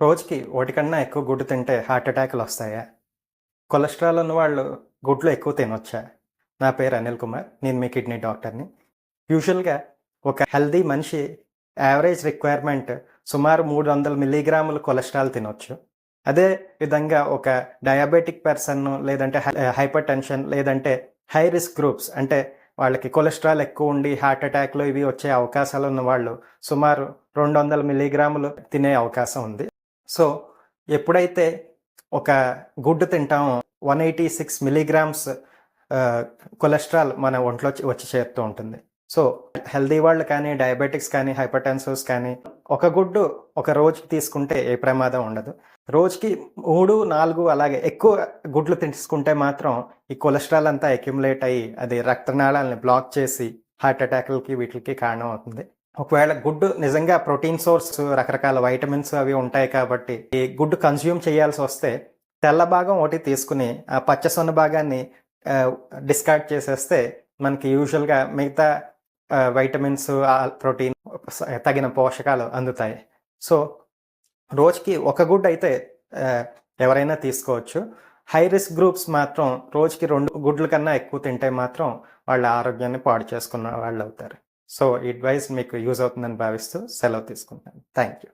రోజుకి ఒకటి కన్నా ఎక్కువ గుడ్డు తింటే హార్ట్ అటాక్‌లు వస్తాయా? కొలెస్ట్రాల్ ఉన్నవాళ్ళు గుడ్లు ఎక్కువ తినొచ్చా? నా పేరు అనిల్ కుమార్. నేను మీ కిడ్నీ డాక్టర్‌ని. యూజువల్‌గా ఒక హెల్తీ మనిషి యావరేజ్ రిక్వైర్మెంట్ సుమారు 300 మిల్లీగ్రాముల కొలెస్ట్రాల్ తినొచ్చు. అదే విధంగా ఒక డయాబెటిక్ పర్సన్ లేదంటే హైపర్ టెన్షన్ లేదంటే హై రిస్క్ గ్రూప్స్ అంటే వాళ్ళకి కొలెస్ట్రాల్ ఎక్కువ ఉండి హార్ట్ అటాక్‌లు ఇవి వచ్చే అవకాశాలు ఉన్న వాళ్ళు సుమారు 200 మిల్లీగ్రాములు తినే అవకాశం ఉంది. సో, ఎప్పుడైతే ఒక గుడ్డు తింటామో 186 మిల్లీగ్రామ్స్ ఆహ్, కొలెస్ట్రాల్ మన ఒంట్లో వచ్చి చేరుతూ ఉంటుంది. సో, హెల్తీ వాళ్ళు కానీ, డయాబెటిక్స్ కానీ, హైపర్‌టెన్సివ్స్ కానీ ఒక గుడ్డు ఒక రోజుకి తీసుకుంటే ఏ ప్రమాదం ఉండదు. రోజుకి 3, 4 అలాగే ఎక్కువ గుడ్లు తీసుకుంటే మాత్రం ఈ కొలెస్ట్రాల్ అంతా అక్యుములేట్ అయ్యి అది రక్తనాళాలని బ్లాక్ చేసి హార్ట్ అటాక్‌లకి వీటిలకి కారణం అవుతుంది. ఒకవేళ గుడ్డు నిజంగా ప్రోటీన్ సోర్స్ రకరకాల వైటమిన్స్ అవి ఉంటాయి కాబట్టి ఈ గుడ్డు కన్జ్యూమ్ చేయాల్సొస్తే తెల్ల భాగం ఒకటి తీసుకుని ఆ పచ్చ సొన భాగాన్ని డిస్కార్డ్ చేసేస్తే మనకి యూజువల్‌గా మిగతా వైటమిన్స్, ప్రోటీన్ తగిన పోషకాలు అందుతాయి. సో, రోజుకి ఒక గుడ్డు అయితే ఎవరైనా తీసుకోవచ్చు. హై రిస్క్ గ్రూప్స్ మాత్రం రోజుకి 2 గుడ్ల కన్నా ఎక్కువ తింటే మాత్రం వాళ్ళ ఆరోగ్యాన్ని పాడు చేసుకున్న వాళ్ళవుతారు. సో, ఈ అడ్వైస్ మీకు యూజ్ అవుతుందని భావిస్తూ సెలవు తీసుకుంటాను. Thank you.